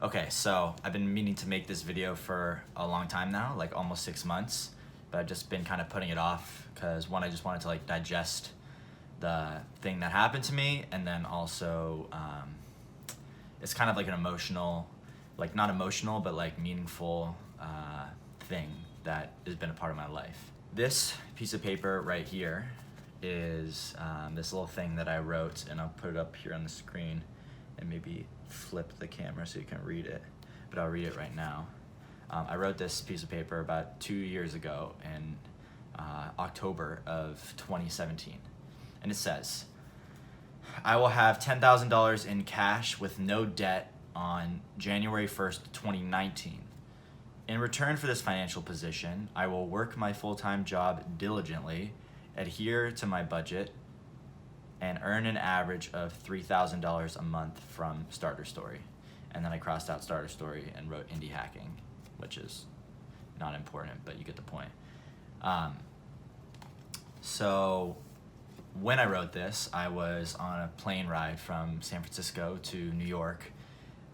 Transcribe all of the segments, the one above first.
Okay, so I've been meaning to make this video for a long time now, like almost 6 months, but I've just been kind of putting it off because one, I just wanted to like digest the thing that happened to me, and then also it's kind of like an emotional, like not emotional, but like meaningful thing that has been a part of my life. This piece of paper right here is this little thing that I wrote, and I'll put it up here on the screen and maybe flip the camera so you can read it, but I'll read it right now. I wrote this piece of paper about 2 years ago in October of 2017, and it says, "I will have $10,000 in cash with no debt on January 1st, 2019. In return for this financial position, I will work my full-time job diligently, adhere to my budget, and earn an average of $3,000 a month from Starter Story." And then I crossed out Starter Story and wrote indie hacking, which is not important, but you get the point. So when I wrote this, I was on a plane ride from San Francisco to New York.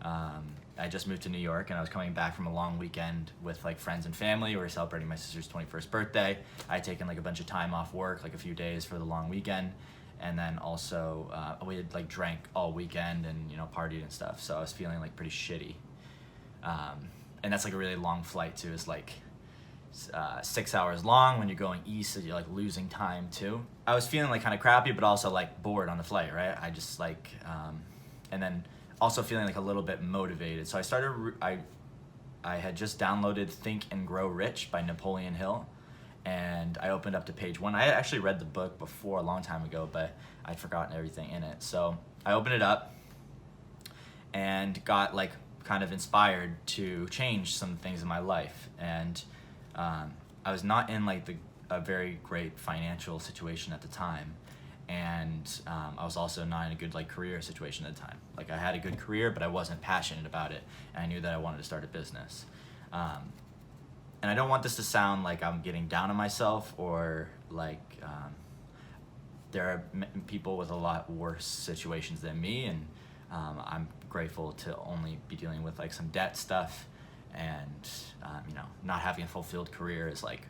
I just moved to New York, and I was coming back from a long weekend with like friends and family. We were celebrating my sister's 21st birthday. I had taken like a bunch of time off work, like a few days for the long weekend. And then also we had like drank all weekend and, you know, partied and stuff. So I was feeling like pretty shitty. And that's like a really long flight too. It's like 6 hours long. When you're going east, so you're like losing time too. I was feeling like kind of crappy, but also like bored on the flight, right? I just like, and then also feeling like a little bit motivated. So I had just downloaded Think and Grow Rich by Napoleon Hill. And I opened up to page 1. I had actually read the book before a long time ago, but I'd forgotten everything in it. So I opened it up and got like kind of inspired to change some things in my life. And I was not in like a very great financial situation at the time. And I was also not in a good like career situation at the time. Like I had a good career, but I wasn't passionate about it. And I knew that I wanted to start a business. And I don't want this to sound like I'm getting down on myself or like there are people with a lot worse situations than me, and I'm grateful to only be dealing with like some debt stuff, and you know, not having a fulfilled career is like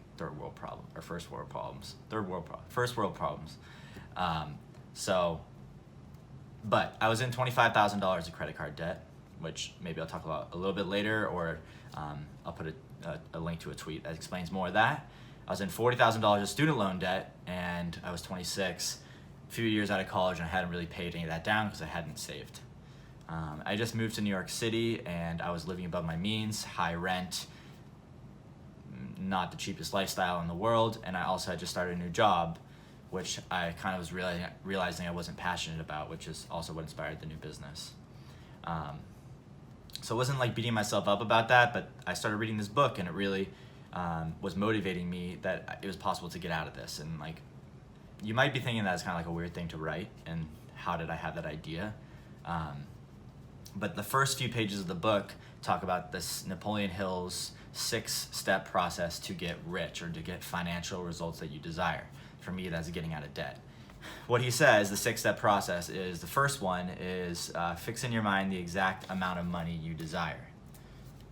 first world problems. But I was in $25,000 of credit card debt, which maybe I'll talk about a little bit later, or I'll put a link to a tweet that explains more of that. I was in $40,000 of student loan debt, and I was 26, a few years out of college, and I hadn't really paid any of that down because I hadn't saved. I just moved to New York City, and I was living above my means, high rent, not the cheapest lifestyle in the world, and I also had just started a new job, which I kind of was realizing I wasn't passionate about, which is also what inspired the new business. So it wasn't like beating myself up about that, but I started reading this book, and it really was motivating me that it was possible to get out of this. And like, you might be thinking that it's kind of like a weird thing to write, and how did I have that idea? But the first few pages of the book talk about this Napoleon Hill's 6-step process to get rich, or to get financial results that you desire. For me, that's getting out of debt. What he says, the 6-step process is, the first one is fix in your mind the exact amount of money you desire.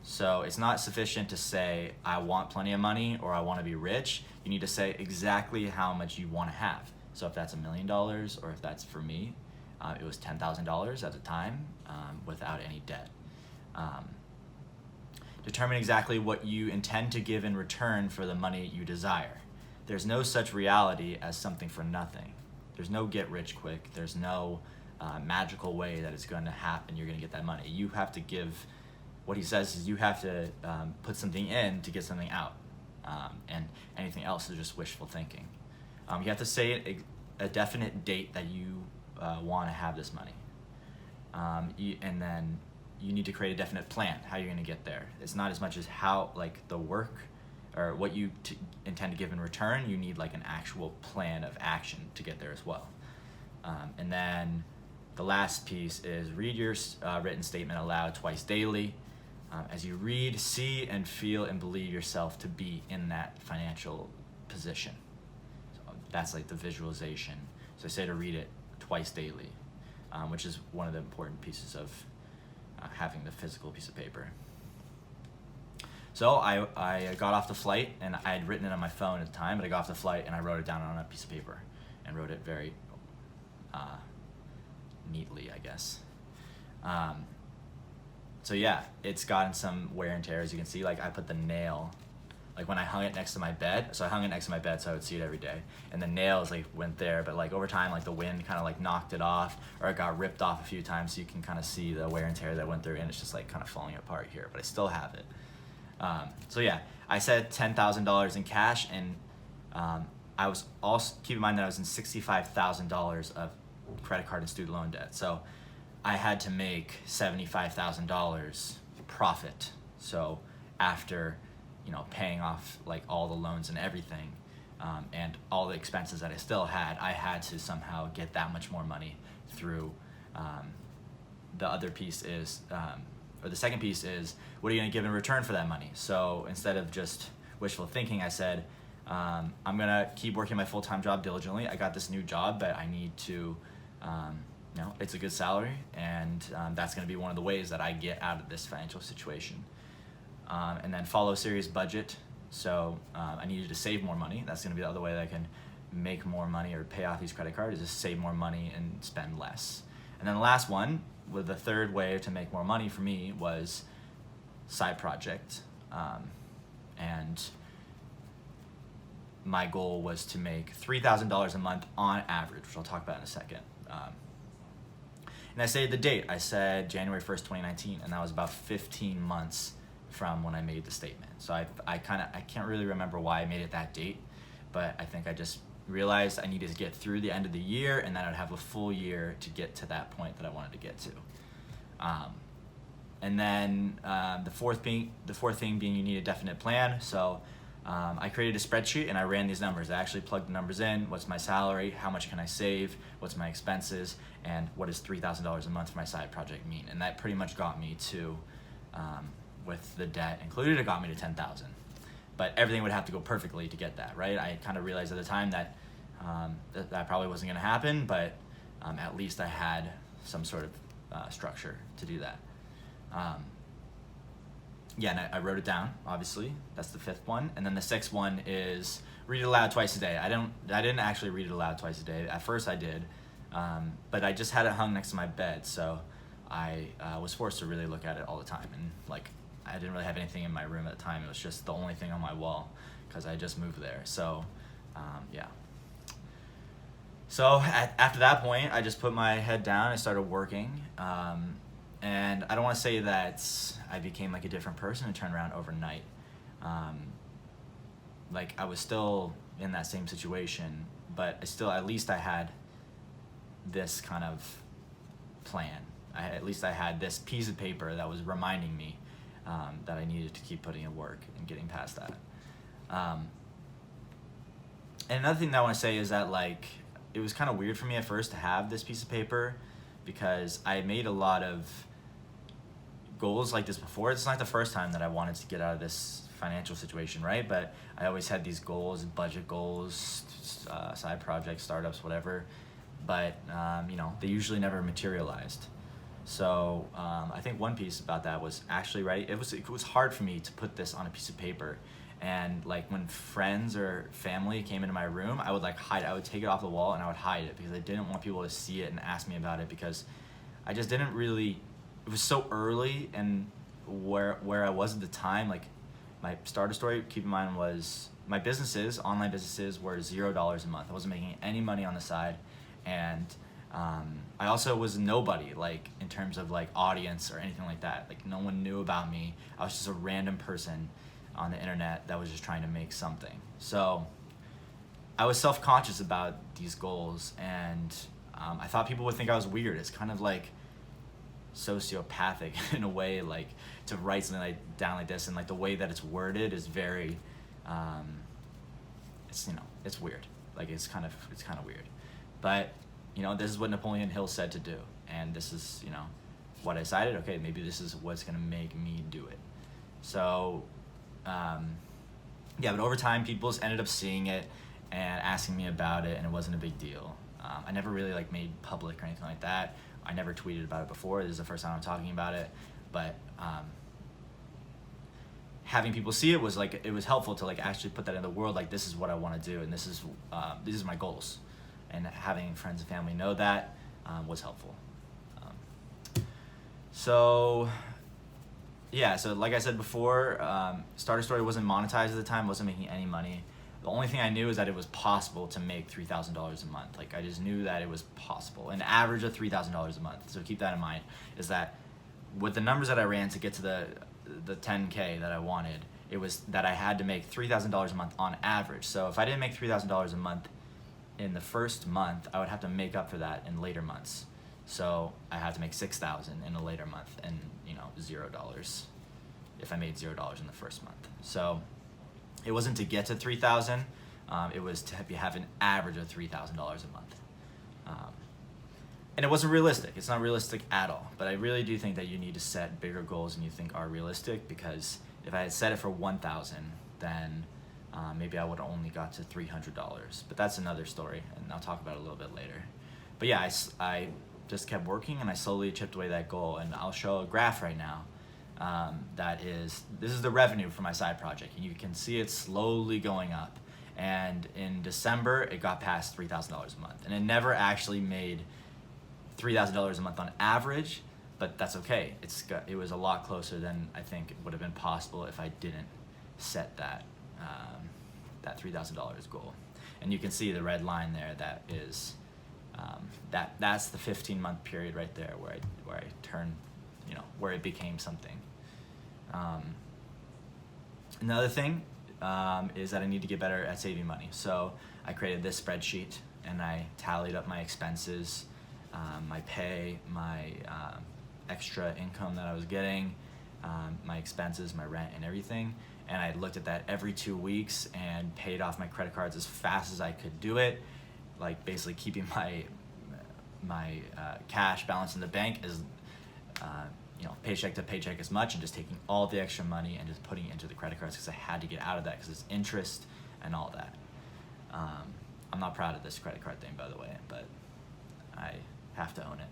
So it's not sufficient to say, I want plenty of money, or I want to be rich. You need to say exactly how much you want to have. So if that's $1 million, or if that's, for me, it was $10,000 at the time, without any debt. Determine exactly what you intend to give in return for the money you desire. There's no such reality as something for nothing. There's no get rich quick. There's no magical way that it's going to happen. You're going to get that money. You have to give, what he says is you have to put something in to get something out. And anything else is just wishful thinking. You have to say a definite date that you want to have this money. And then you need to create a definite plan how you're going to get there. It's not as much as how, like, the work or what you intend to give in return. You need like an actual plan of action to get there as well. And then the last piece is read your written statement aloud twice daily. As you read, see, and feel and believe yourself to be in that financial position. So that's like the visualization. So I say to read it twice daily, which is one of the important pieces of having the physical piece of paper. So I got off the flight, and I had written it on my phone at the time, but I got off the flight and I wrote it down on a piece of paper and wrote it very neatly, I guess. So yeah, it's gotten some wear and tear, as you can see. Like I put the nail, like when I hung it next to my bed, so I hung it next to my bed so I would see it every day, and the nails like went there, but like over time, like the wind kind of like knocked it off, or it got ripped off a few times, so you can kind of see the wear and tear that went through, and it's just like kind of falling apart here, but I still have it. So yeah, I said $10,000 in cash, and I was also, keep in mind that I was in $65,000 of credit card and student loan debt. So I had to make $75,000 profit. So after, paying off like all the loans and everything, and all the expenses that I still had, I had to somehow get that much more money through. The other piece is, or the second piece is, what are you going to give in return for that money? So instead of just wishful thinking, I said, I'm going to keep working my full-time job diligently. I got this new job, but I need to, it's a good salary, and that's going to be one of the ways that I get out of this financial situation. And then follow a serious budget. So I needed to save more money. That's going to be the other way that I can make more money or pay off these credit cards, is save more money and spend less. And then the last one, with the third way to make more money for me, was side project. And my goal was to make $3,000 a month on average, which I'll talk about in a second. And I stated the date. I said January 1st, 2019, and that was about 15 months from when I made the statement. So I can't really remember why I made it that date, but I think I just realized I needed to get through the end of the year, and then I'd have a full year to get to that point that I wanted to get to. And then the fourth thing being, you need a definite plan. So I created a spreadsheet and I ran these numbers. I actually plugged the numbers in. What's my salary? How much can I save? What's my expenses? And what does $3,000 a month for my side project mean? And that pretty much got me to, with the debt included, it got me to $10,000. But everything would have to go perfectly to get that, right? I kind of realized at the time that that probably wasn't going to happen, but at least I had some sort of structure to do that. And I wrote it down, obviously. That's the fifth one. And then the sixth one is read it aloud twice a day. I didn't actually read it aloud twice a day. At first I did, but I just had it hung next to my bed, so I was forced to really look at it all the time. And like, I didn't really have anything in my room at the time. It was just the only thing on my wall because I just moved there. So, yeah. So after that point, I just put my head down and started working. And I don't want to say that I became like a different person and turned around overnight. Like I was still in that same situation, but at least I had this kind of plan. At least I had this piece of paper that was reminding me that I needed to keep putting in work and getting past that. And another thing that I want to say is that like, it was kind of weird for me at first to have this piece of paper, because I made a lot of goals like this before. It's not the first time that I wanted to get out of this financial situation, right? But I always had these goals, budget goals, side projects, startups, whatever. But they usually never materialized. So I think one piece about that was actually, right, it was hard for me to put this on a piece of paper. And like when friends or family came into my room, I would like hide. I would take it off the wall and I would hide it because I didn't want people to see it and ask me about it, because I just didn't really. It was so early, and where I was at the time, like my starter story, keep in mind, was my online businesses were $0 a month. I wasn't making any money on the side, and I also was nobody, like in terms of like audience or anything like that. Like no one knew about me. I was just a random person on the internet that was just trying to make something. So I was self-conscious about these goals, and I thought people would think I was weird. It's kind of like sociopathic in a way, like to write something like down like this, and like the way that it's worded is very it's weird. Like it's kind of weird, but this is what Napoleon Hill said to do, and this is what I decided. Okay, maybe this is what's gonna make me do it. So but over time people just ended up seeing it and asking me about it, and it wasn't a big deal. I never really like made public or anything like that. I never tweeted about it before. This is the first time I'm talking about it, but having people see it was like, it was helpful to like actually put that in the world. Like, this is what I want to do, and this is my goals, and having friends and family know that was helpful. So like I said before, Starter Story wasn't monetized at the time, wasn't making any money. The only thing I knew is that it was possible to make $3,000 a month. Like, I just knew that it was possible, an average of $3,000 a month. So keep that in mind, is that with the numbers that I ran to get to the 10K that I wanted, it was that I had to make $3,000 a month on average. So if I didn't make $3,000 a month in the first month, I would have to make up for that in later months. So I had to make $6,000 in a later month, and $0 if I made $0 in the first month. So it wasn't to get to 3,000. It was to have an average of $3,000 a month. And it wasn't realistic. It's not realistic at all. But I really do think that you need to set bigger goals than you think are realistic, because if I had set it for 1,000, then maybe I would have only got to $300. But that's another story, and I'll talk about it a little bit later. But yeah, I just kept working, and I slowly chipped away that goal. And I'll show a graph right now. This is the revenue for my side project, and you can see it slowly going up. And in December, it got past $3,000 a month, and it never actually made $3,000 a month on average, but that's okay. It was a lot closer than I think it would have been possible if I didn't set that $3,000 goal. And you can see the red line there. That is that's the 15-month period right there where I turned, where it became something. Another thing is that I need to get better at saving money. So I created this spreadsheet, and I tallied up my expenses, my pay, my extra income that I was getting, my expenses, my rent, and everything. And I looked at that every 2 weeks and paid off my credit cards as fast as I could do it, like basically keeping my cash balance in the bank as paycheck to paycheck as much, and just taking all the extra money and just putting it into the credit cards, because I had to get out of that because it's interest and all that. I'm not proud of this credit card thing, by the way, but I have to own it.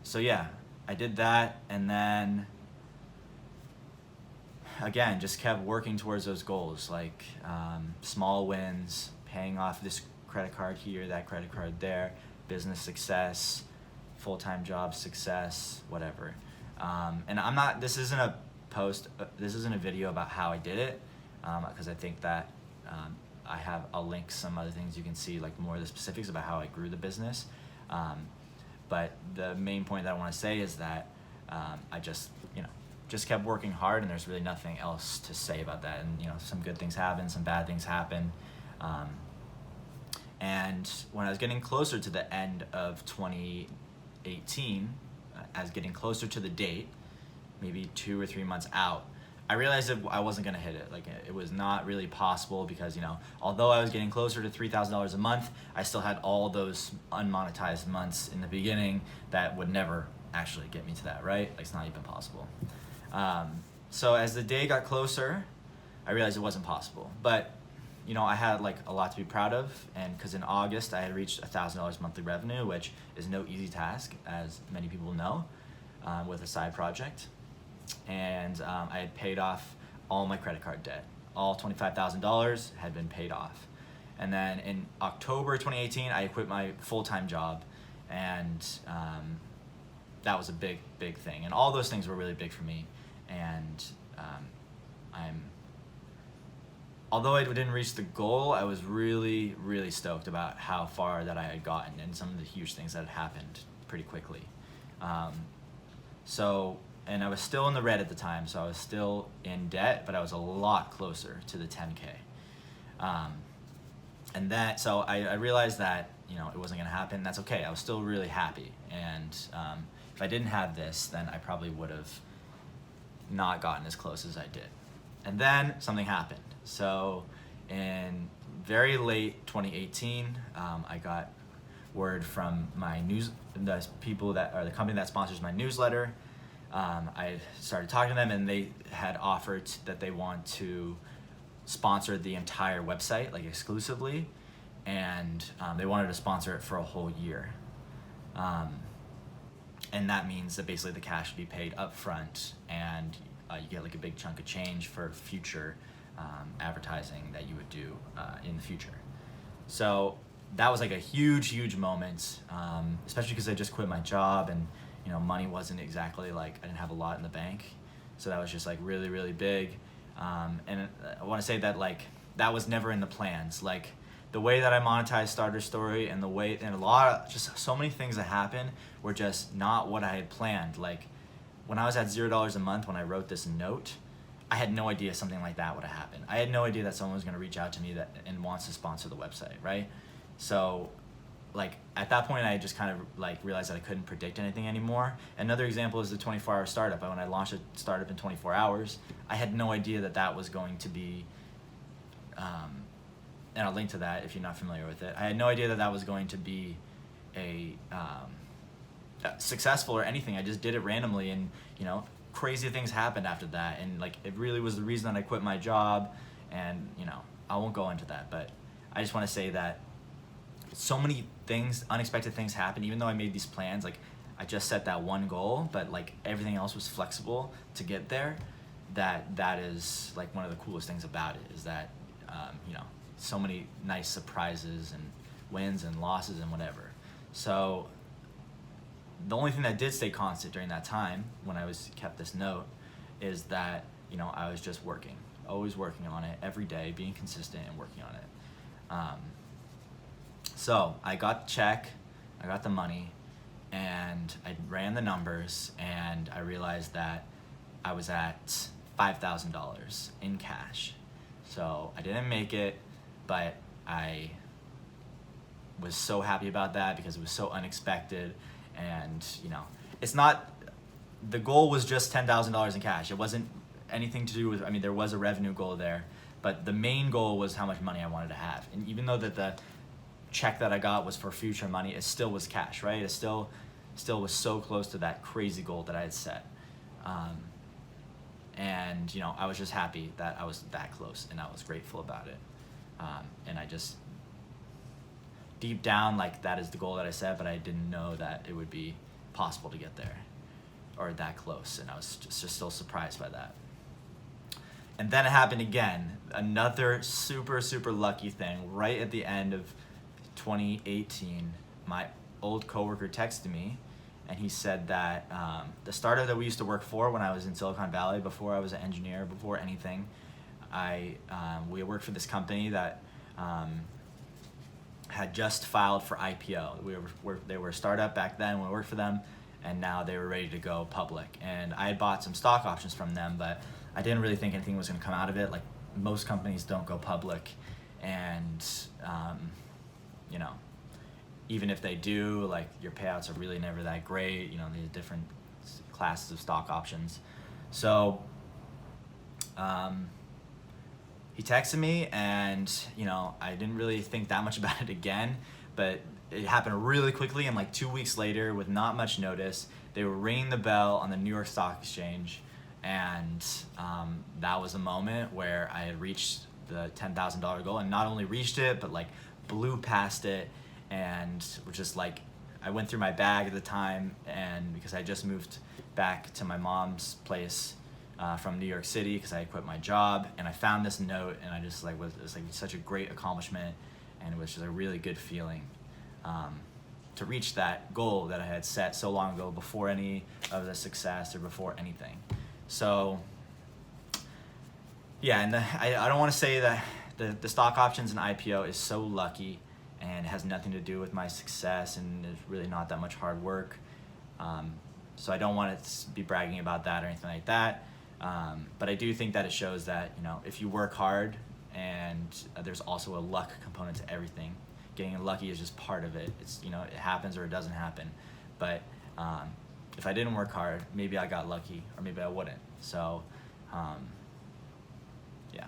So yeah, I did that, and then again, just kept working towards those goals, like small wins, paying off this credit card here, that credit card there, business success, full-time job success, whatever. And this isn't a video about how I did it, because I think that I'll link some other things you can see, like more of the specifics about how I grew the business. But the main point that I want to say is that I just kept working hard, and there's really nothing else to say about that. And some good things happen, some bad things happen. And when I was getting closer to the end of 2018, as getting closer to the date, maybe 2 or 3 months out, I realized that I wasn't gonna hit it. Like, it was not really possible, because although I was getting closer to $3,000 a month, I still had all those unmonetized months in the beginning that would never actually get me to that, right? Like, it's not even possible. So as the day got closer, I realized it wasn't possible. But I had like a lot to be proud of, and because in August I had reached $1,000 monthly revenue, which is no easy task, as many people know, with a side project. And I had paid off all my credit card debt. All $25,000 had been paid off. And then in October 2018, I quit my full-time job, and that was a big, big thing. And all those things were really big for me. And although I didn't reach the goal, I was really, really stoked about how far that I had gotten, and some of the huge things that had happened pretty quickly. And I was still in the red at the time, so I was still in debt, but I was a lot closer to the 10K. So I realized that it wasn't gonna happen. That's okay. I was still really happy, and if I didn't have this, then I probably would have not gotten as close as I did. And then something happened. So in very late 2018, I got word from the company that sponsors my newsletter. I started talking to them, and they had offered that they want to sponsor the entire website, like exclusively. and they wanted to sponsor it for a whole year. And that means that basically the cash would be paid up front, and you get like a big chunk of change for future advertising that you would do in the future. So that was like a huge moment, especially because I just quit my job, and money wasn't exactly like, I didn't have a lot in the bank. So that was just like really big. And I want to say that like that was never in the plans. Like the way that I monetized Starter Story and just so many things that happened were just not what I had planned. Like when I was at $0 a month, when I wrote this note, I had no idea something like that would have happened. I had no idea that someone was going to reach out to me and wants to sponsor the website, right? So like at that point, I just kind of like realized that I couldn't predict anything anymore. Another example is the 24-hour startup. When I launched a startup in 24 hours, I had no idea that was going to be, and I'll link to that if you're not familiar with it. I had no idea that was going to be a successful or anything. I just did it randomly, and crazy things happened after that, and like it really was the reason that I quit my job. And I won't go into that, but I just want to say that so many things, unexpected things happened. Even though I made these plans, like I just set that one goal, but like everything else was flexible to get there. That is like one of the coolest things about it, is that so many nice surprises and wins and losses and whatever. So the only thing that did stay constant during that time when I kept this note is that I was just working, always working on it every day, being consistent and working on it. So I got the check, I got the money, and I ran the numbers, and I realized that I was at $5,000 in cash. So I didn't make it, but I was so happy about that because it was so unexpected. And it's not, the goal was just $10,000 in cash. It wasn't anything to do with, there was a revenue goal there, but the main goal was how much money I wanted to have. And even though that the check that I got was for future money, it still was cash, right? It still was so close to that crazy goal that I had set. And I was just happy that I was that close, and I was grateful about it. And I just, deep down, like that is the goal that I set, but I didn't know that it would be possible to get there or that close. And I was just still surprised by that. And then it happened again, another super lucky thing. Right at the end of 2018, my old coworker texted me, and he said that the startup that we used to work for when I was in Silicon Valley, before I was an engineer, before anything, we worked for this company that had just filed for IPO. They were a startup back then when we worked for them, and now they were ready to go public. And I had bought some stock options from them, but I didn't really think anything was going to come out of it. Like most companies don't go public, and even if they do, like your payouts are really never that great. There's different classes of stock options. So he texted me, and I didn't really think that much about it again, but it happened really quickly. And like 2 weeks later, with not much notice, they were ringing the bell on the New York Stock Exchange, and that was a moment where I had reached the $10,000 goal, and not only reached it, but like blew past it. And we're just like, I went through my bag at the time, and because I just moved back to my mom's place from New York City because I had quit my job, and I found this note, and I just like, it was like such a great accomplishment, and it was just a really good feeling to reach that goal that I had set so long ago, before any of the success or before anything. So yeah, and I don't want to say that the stock options and IPO is so lucky, and it has nothing to do with my success, and it's really not that much hard work. So I don't want to be bragging about that or anything like that. But I do think that it shows that, if you work hard, and there's also a luck component to everything. Getting lucky is just part of it. It's, it happens or it doesn't happen. But if I didn't work hard, maybe I got lucky, or maybe I wouldn't. So yeah.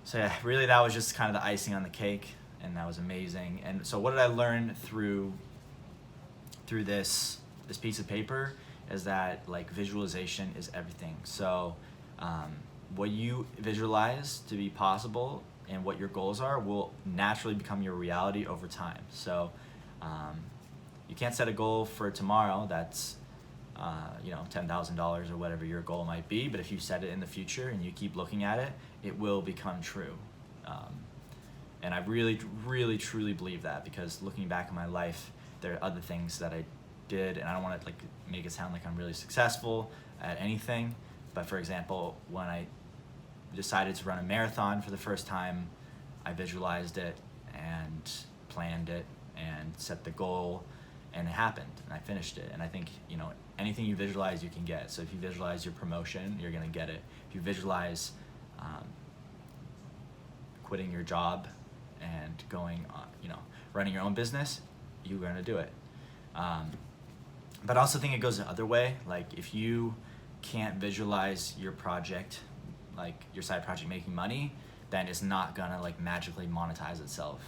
So yeah, really that was just kind of the icing on the cake, and that was amazing. And so what did I learn through this piece of paper is that like visualization is everything. So what you visualize to be possible, and what your goals are will naturally become your reality over time. So you can't set a goal for tomorrow that's $10,000 or whatever your goal might be, but if you set it in the future and you keep looking at it, it will become true. And I really, really, truly believe that, because looking back in my life, there are other things that I did, and I don't want to make it sound like I'm really successful at anything, but for example, when I decided to run a marathon for the first time, I visualized it and planned it and set the goal, and it happened, and I finished it. And I think, anything you visualize, you can get. So if you visualize your promotion, you're gonna get it. If you visualize quitting your job and going on, running your own business, you're gonna do it. But I also think it goes the other way. Like, if you can't visualize your project, like your side project making money, then it's not gonna magically monetize itself.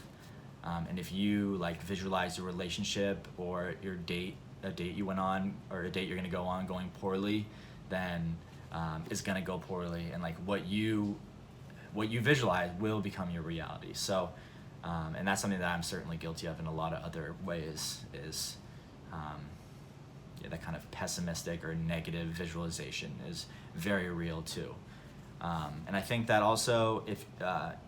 And if you visualize your relationship or a date you went on, or a date you're gonna go on going poorly, then it's gonna go poorly, and what you visualize will become your reality. So, and that's something that I'm certainly guilty of in a lot of other ways, is that kind of pessimistic or negative visualization is very real too. And I think that also, if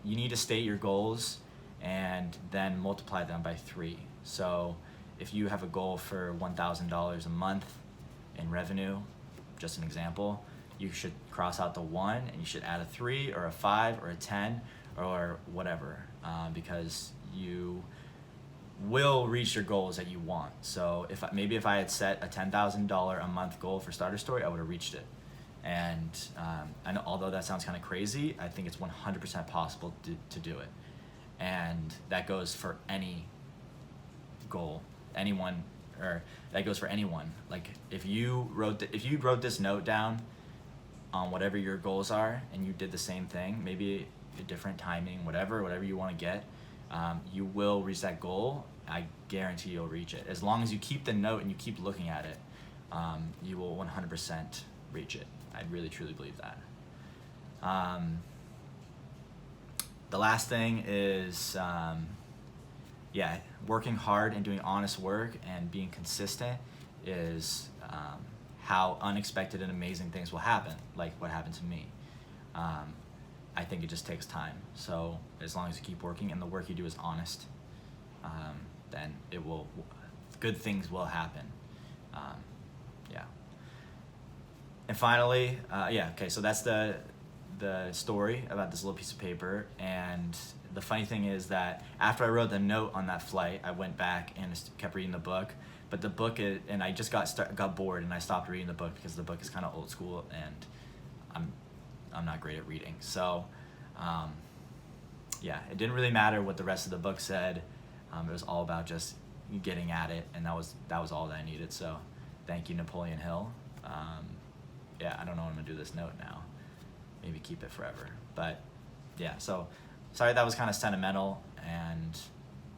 you need to state your goals and then multiply them by 3. So if you have a goal for $1,000 a month in revenue, just an example, you should cross out the 1 and you should add a 3 or a 5 or a 10 or whatever, because you will reach your goals that you want. So if I had set a $10,000 a month goal for Starter Story, I would have reached it. And I know, although that sounds kind of crazy, I think it's 100% possible to do it. And that goes for any goal, that goes for anyone. Like, if you wrote this note down on whatever your goals are, and you did the same thing, maybe a different timing, whatever you want to get, you will reach that goal. I guarantee you'll reach it. As long as you keep the note and you keep looking at it, you will 100% reach it. I really, truly believe that. The last thing is, working hard and doing honest work and being consistent is how unexpected and amazing things will happen, like what happened to me. I think it just takes time. So as long as you keep working and the work you do is honest, then good things will happen. And finally, so that's the story about this little piece of paper. And the funny thing is that after I wrote the note on that flight, I went back and kept reading the book. But the book and I just got bored, and I stopped reading the book because the book is kind of old school, and I'm not great at reading. So it didn't really matter what the rest of the book said. It was all about just getting at it, and that was all that I needed. So thank you, Napoleon Hill. I don't know what I'm gonna do with this note now. Maybe keep it forever. But so sorry that was kind of sentimental, and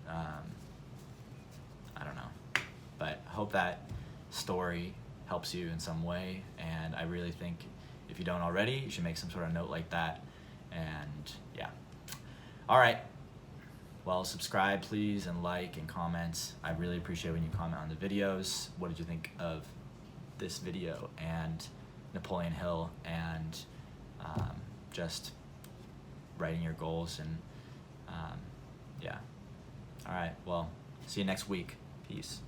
I don't know. But I hope that story helps you in some way, and I really think if you don't already, you should make some sort of note like that. And all right. Well, subscribe please, and like and comment. I really appreciate when you comment on the videos. What did you think of this video and Napoleon Hill, and just writing your goals, and all right, well, see you next week. Peace.